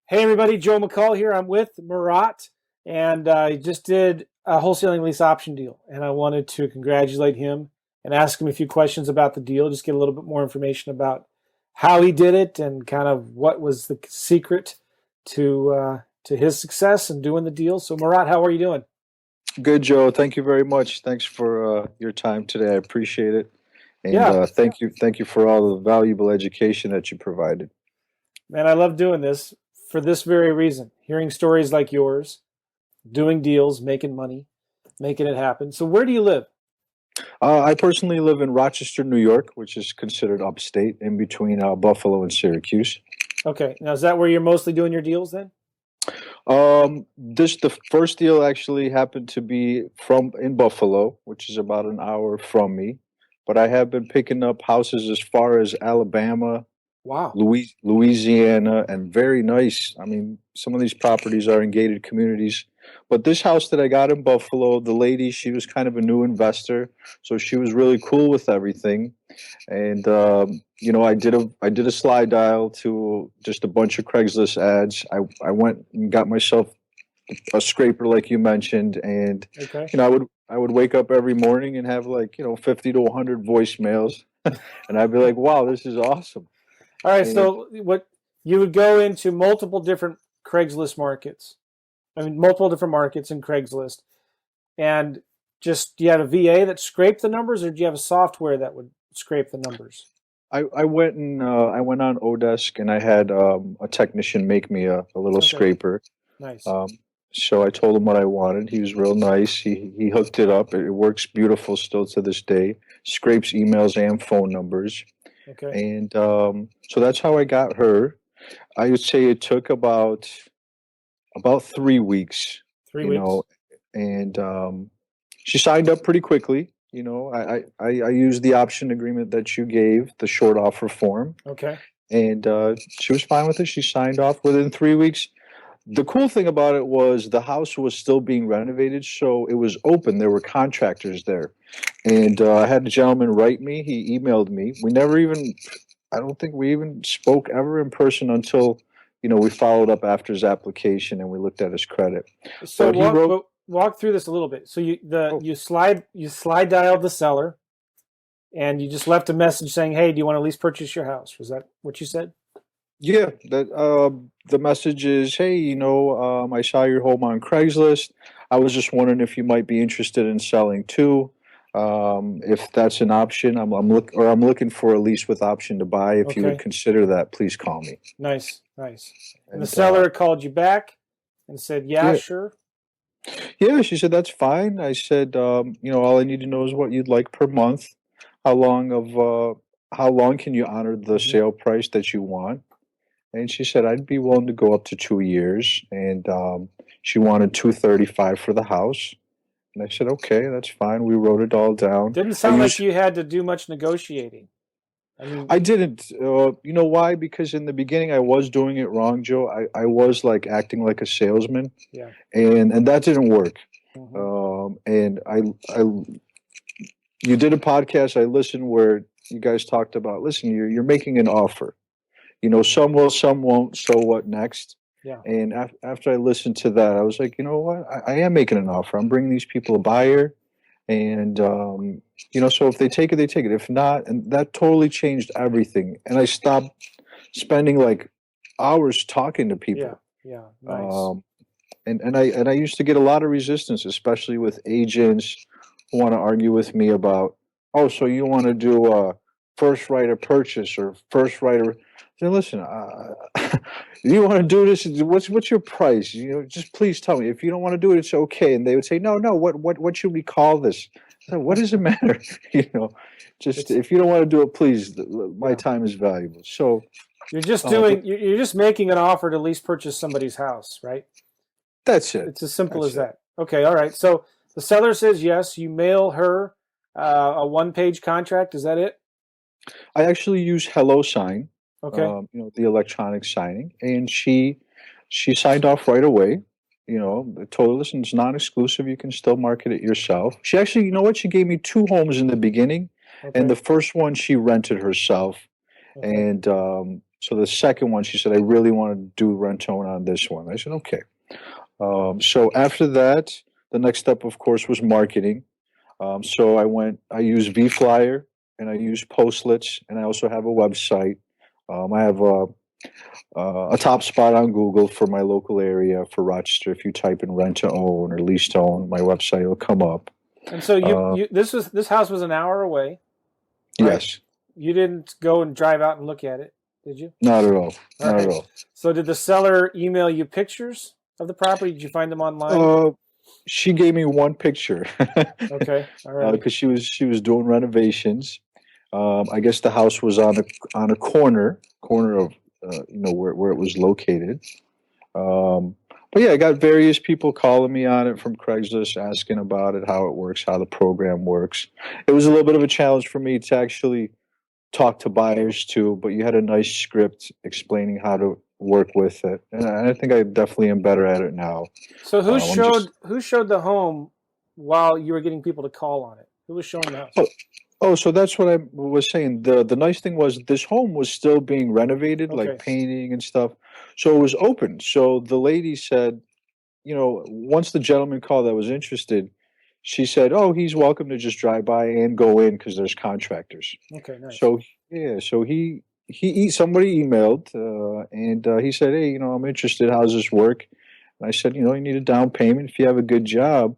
Hey everybody, Joe McCall here. I'm with Murat, and I just did a wholesaling lease option deal, and I wanted to congratulate him and ask him a few questions about the deal, just get a little bit more information about how he did it and kind of what was the secret to his success in doing the deal. So Murat, how are you doing? Good, Joe. Thank you very much. Thanks for your time today. I appreciate it, and Yeah, thank you for all the valuable education that you provided. man, I love doing this for this very reason. Hearing stories like yours, doing deals, making money, making it happen. So where do you live? I personally live in Rochester, New York, which is considered upstate, in between Buffalo and Syracuse. Okay, now is that where you're mostly doing your deals then? This the first deal actually happened to be from in Buffalo, which is about an hour from me, but I have been picking up houses as far as Alabama, Wow. Louisiana, and very nice. I mean, some of these properties are in gated communities. But this house that I got in Buffalo, the lady, she was kind of a new investor, so she was really cool with everything. And I did a slide dial to just a bunch of Craigslist ads. I went and got myself a scraper, like you mentioned, and Okay. I would wake up every morning and have, like, 50 to 100 voicemails, and I'd be like, wow, this is awesome. All right. And So what you would go into multiple different Craigslist markets. I mean, multiple different markets in Craigslist, and just do you have a VA that scraped the numbers, or do you have a software that would scrape the numbers? I went on Odesk, and I had a technician make me a little Okay. scraper. Nice. Um, so I told him what I wanted. He was real nice. He hooked it up. It works beautiful still to this day. Scrapes emails and phone numbers, Okay. and so that's how I got her. I would say it took about 3 weeks, Three you know, weeks. and she signed up pretty quickly. I used the option agreement that you gave, the short offer form, Okay. and she was fine with it. She signed off within 3 weeks. The cool thing about it was the house was still being renovated, so it was open. There were contractors there, and I had a gentleman write me. He emailed me. I don't think we even spoke ever in person until, we followed up after his application and we looked at his credit. So But he wrote, walk through this a little bit. So oh, you slide dialed the seller, and you just left a message saying, "Hey, do you want to lease purchase your house?" Was that what you said? yeah, that the message is, hey, I saw your home on Craigslist. I was just wondering if you might be interested in selling too. If that's an option, I'm looking for a lease with option to buy. If you would Okay. consider that, please call me. Nice. Nice. And the And seller called you back and said, "Yeah, yeah, sure." yeah, she said that's fine. I said, all I need to know is what you'd like per month. How long of how long can you honor the Hmm. sale price that you want? And she said I'd be willing to go up to 2 years, and she wanted 235 for the house. And I said, okay, that's fine. We wrote it all down. Didn't I sound like use you had to do much negotiating. I mean, I didn't. You know why? Because in the beginning I was doing it wrong, Joe. I was like acting like a salesman, yeah. and that didn't work. Hmm. And I you did a podcast I listened where you guys talked about, listen, you're making an offer. Some will, some won't. So what next? Yeah. And after I listened to that, I was like, you know what? I am making an offer. I'm bringing these people a buyer, and so if they take it, they take it. If not, and that totally changed everything. And I stopped spending like hours talking to Yeah. people. Yeah. Nice. Um, and I used to get a lot of resistance, especially with agents who want to argue with me about, oh, so you want to do a first right of purchase or first right of. Say, listen, you want to do this? What's your price? Just please tell me. If you don't want to do it, it's okay. And they would say, no, no. What should we call this? I said, what does it matter? you know, just It's if you don't want to do it, please. My yeah. time is valuable. So, but You're just making an offer to lease purchase somebody's house, right? that's it. It's as simple as That's it. that. Okay. All right. So the seller says yes. You mail her a one-page contract. Is that it? I actually use HelloSign, Okay. the electronic signing, and she signed off right away. Told her, listen, it's non-exclusive. You can still market it yourself. She actually, you know what? She gave me two homes in the beginning, and Okay. the first one she rented herself, Okay. and So the second one, she said, I really want to do rent to own on this one. I said, okay. So after that, the next step, of course, was marketing. So I use VFlyer and I use Postlets, and I also have a website. I have a top spot on Google for my local area for Rochester. If you type in rent to own or lease to own, my website will come up. And so this house was an hour away, right? Yes, You didn't go and drive out and look at it, did you? not at all. All Not at right. all. So did the seller email you pictures of the property? Did you find them online? She gave me one picture. Okay. All right. Because she was doing renovations. I guess the house was on a corner of where it was located. But yeah, I got various people calling me on it from Craigslist, asking about it, how it works, how the program works. It was a little bit of a challenge for me to actually talk to buyers too, but you had a nice script explaining how to work with it, and I think I definitely am better at it now. So who I'm just showed the home while you were getting people to call on it? Who was showing the house? Oh, so that's what I was saying. The nice thing was this home was still being renovated, Okay. like painting and stuff. So it was open. So the lady said, once the gentleman called that was interested, she said, "Oh, he's welcome to just drive by and go in because there's contractors." Okay, nice. So yeah, so somebody emailed and he said, "Hey, I'm interested. How's this work?" And I said, "You need a down payment if you have a good job."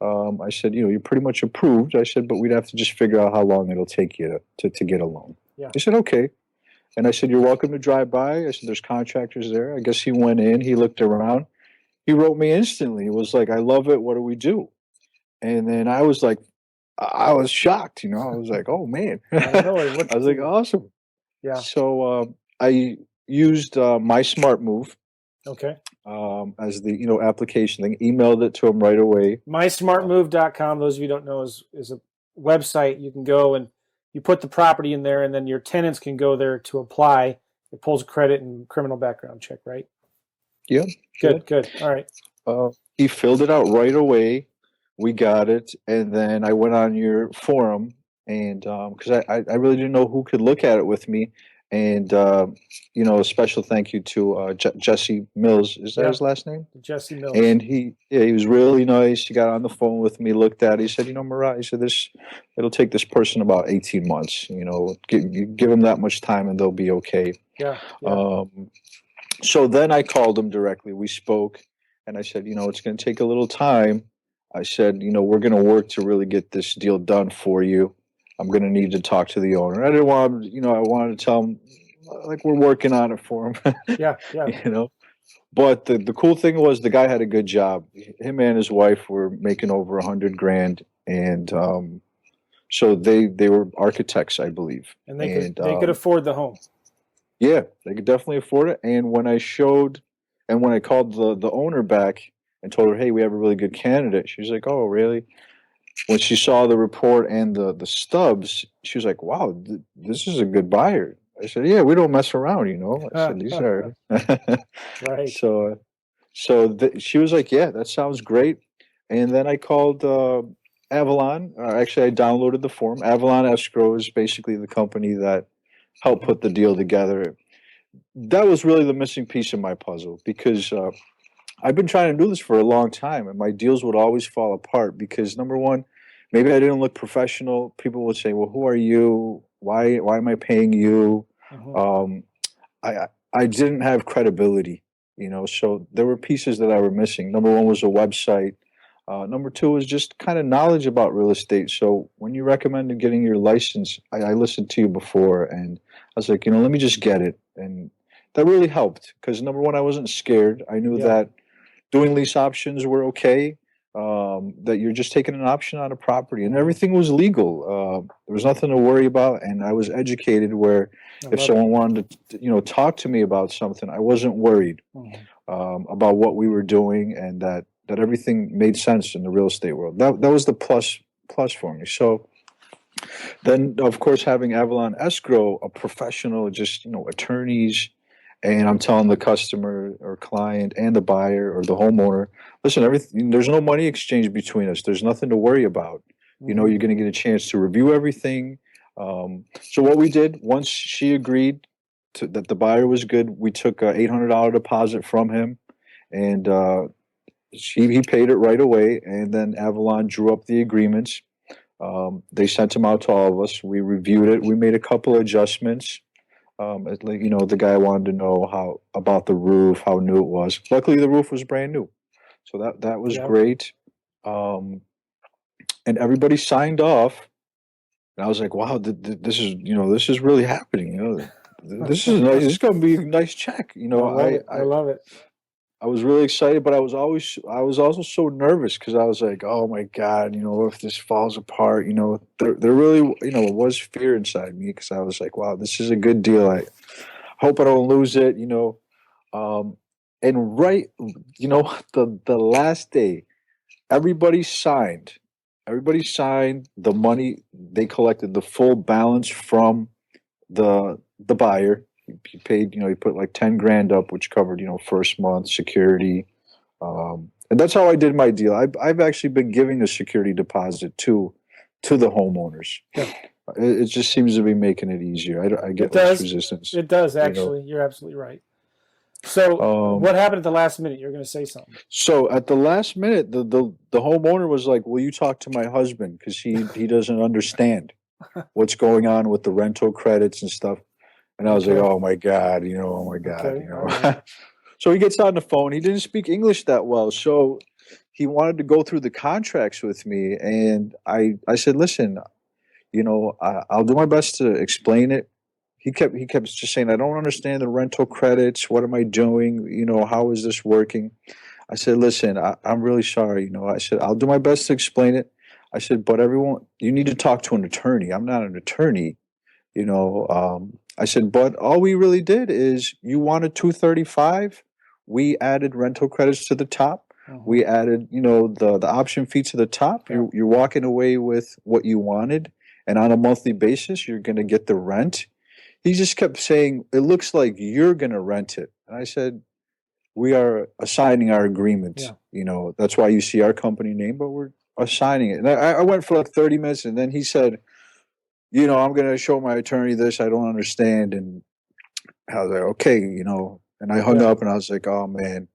I said, you're pretty much approved. I said, but we'd have to just figure out how long it'll take you to get a loan. Yeah. He said, okay. And I said, you're welcome to drive by. I said, there's contractors there. I guess he went in, he looked around. He wrote me instantly. He was like, I love it. What do we do? And then I was like, I was shocked. I was like, oh, man. I know what I was like, awesome. Yeah. So I used My Smart Move. Okay. As the application thing, emailed it to him right away. MySmartMove.com, those of you who don't know, is a website. You can go and you put the property in there, and then your tenants can go there to apply. It pulls a credit and criminal background check, right? Yeah. Good. All right. He filled it out right away. We got it, and then I went on your forum, and because I really didn't know who could look at it with me, and a special thank you to Jesse Mills. Is that his last name? Jesse Mills. And he was really nice. He got on the phone with me, looked at it. He said, Murat, he said, it'll take this person about 18 months. Give them that much time, and they'll be okay. Yeah. So then I called him directly. We spoke, and I said, it's going to take a little time. I said, we're going to work to really get this deal done for you. I'm going to need to talk to the owner. I didn't want, I wanted to tell him, like, we're working on it for him. Yeah. But the cool thing was the guy had a good job. Him and his wife were making over $100,000, and so they were architects, I believe. And they could afford the home. Yeah, they could definitely afford it. And when I called the owner back and told her, hey, we have a really good candidate, she was like, oh, really? When she saw the report and the stubs, she was like, wow, this is a good buyer. I said, yeah, we don't mess around, I said, these are right. So she was like, yeah, that sounds great. And then I called Avalon. Actually, I downloaded the form. Avalon Escrow is basically the company that helped put the deal together. That was really the missing piece of my puzzle because I've been trying to do this for a long time, and my deals would always fall apart because, number one, maybe I didn't look professional. People would say, well, who are you? Why am I paying you? I didn't have credibility, so there were pieces that I were missing. Number one was a website. Number two was just kind of knowledge about real estate. So when you recommended getting your license, I listened to you before, and I was like, let me just get it. And that really helped because, number one, I wasn't scared. I knew that doing lease options were okay, that you're just taking an option on a property, and everything was legal. There was nothing to worry about, and I was educated where if someone wanted to, talk to me about something, I wasn't worried about what we were doing, and that everything made sense in the real estate world. That was the plus for me. So then, of course, having Avalon Escrow, a professional, just attorneys, and I'm telling the customer or client and the buyer or the homeowner, listen, everything, there's no money exchange between us. There's nothing to worry about. You're going to get a chance to review everything. So what we did, once she agreed, that the buyer was good. We took a $800 deposit from him, and he paid it right away. And then Avalon drew up the agreements. They sent them out to all of us. We reviewed it. We made a couple of adjustments. The guy wanted to know how about the roof, how new it was. Luckily, the roof was brand new, so that was Yeah. great. And everybody signed off. And I was like, wow, this is really happening. This is nice. This is going to be a nice check. I love it. I love it. I was really excited, but I was also so nervous because I was like, oh my God, if this falls apart, there really, was fear inside me because I was like, wow, this is a good deal. I hope I don't lose it, and right, the last day, everybody signed. Everybody signed the money. They collected the full balance from the buyer. He paid, he put like 10 grand up, which covered, first month security. And that's how I did my deal. I've actually been giving a security deposit to the homeowners. Yeah. It just seems to be making it easier. I get less resistance. It does, actually. You're absolutely right. So what happened at the last minute? You're going to say something. So at the last minute, the homeowner was like, will you talk to my husband? Because he doesn't understand what's going on with the rental credits and stuff. And I was like, oh my God, oh my God, Okay. So he gets on the phone. He didn't speak English that well. So he wanted to go through the contracts with me. And I said, listen, I'll do my best to explain it. He kept just saying, I don't understand the rental credits. What am I doing? How is this working? I said, listen, I'm really sorry. I said, I'll do my best to explain it. I said, but you need to talk to an attorney. I'm not an attorney. I said, but all we really did is you wanted 235. We added rental credits to the top. We added, the option fee to the top. Yeah. You're walking away with what you wanted. And on a monthly basis, you're going to get the rent. He just kept saying, it looks like you're going to rent it. And I said, we are assigning our agreement. Yeah. That's why you see our company name, but we're assigning it. And I went for like 30 minutes, and then he said, I'm going to show my attorney this. I don't understand. And I was like, okay, and I hung up and I was like, oh man.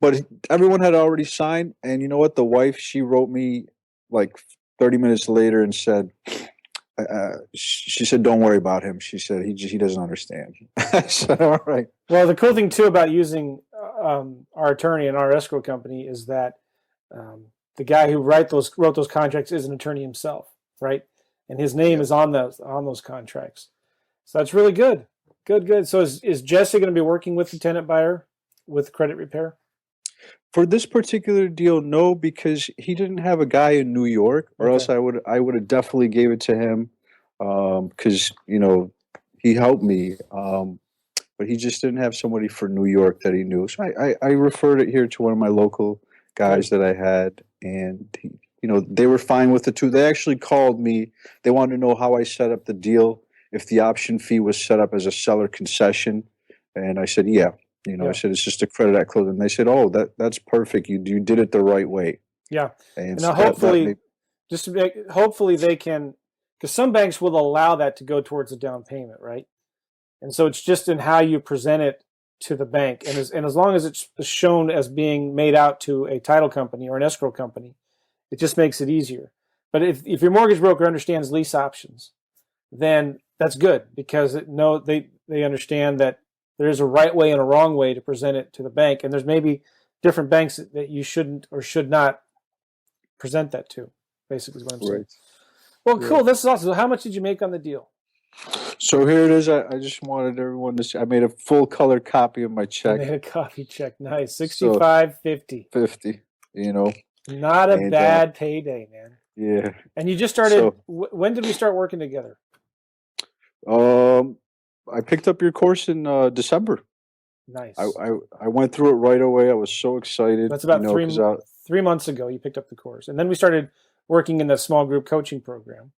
But everyone had already signed. And you know what? The wife, she wrote me like 30 minutes later and said, she said, don't worry about him. She said, he doesn't understand. I said, all right. Well, the cool thing too about using our attorney and our escrow company is that the guy who wrote those contracts is an attorney himself, right? And his name is on those contracts. So that's really good. Good. So is Jesse going to be working with the tenant buyer with credit repair? For this particular deal, no, because he didn't have a guy in New York, or else I would have definitely gave it to him, because he helped me, but he just didn't have somebody for New York that he knew. So I referred it here to one of my local guys that I had, and they were fine with the two. They actually called me. They wanted to know how I set up the deal, if the option fee was set up as a seller concession, and I said, yeah. I said, it's just a credit at closing. And they said, oh, that's perfect. You did it the right way. Yeah. And now, hopefully, hopefully they can, because some banks will allow that to go towards a down payment, right? And so it's just in how you present it to the bank. And as long as it's shown as being made out to a title company or an escrow company, it just makes it easier. But if your mortgage broker understands lease options, then that's good, because they understand that there is a right way and a wrong way to present it to the bank. And there's maybe different banks that you shouldn't or should not present that to, basically is what I'm saying. Well, cool. This is awesome. So how much did you make on the deal? So here it is. I just wanted everyone to see. I made a full color copy of my check. I made a copy check. Nice. $65.50. 50, Not a bad payday, man. Yeah. And you just started, when did we start working together? I picked up your course in December. Nice. I went through it right away. I was so excited. That's about 3 months ago you picked up the course. And then we started working in the small group coaching program.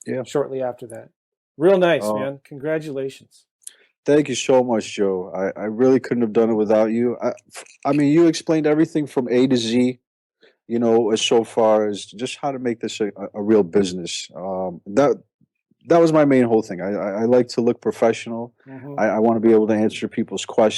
Yeah. Shortly after that. Real nice, man. Congratulations. Thank you so much, Joe. I really couldn't have done it without you. I mean, you explained everything from A to Z, as so far as just how to make this a real business. that was my main whole thing. I like to look professional. Mhm. I want to be able to answer people's questions.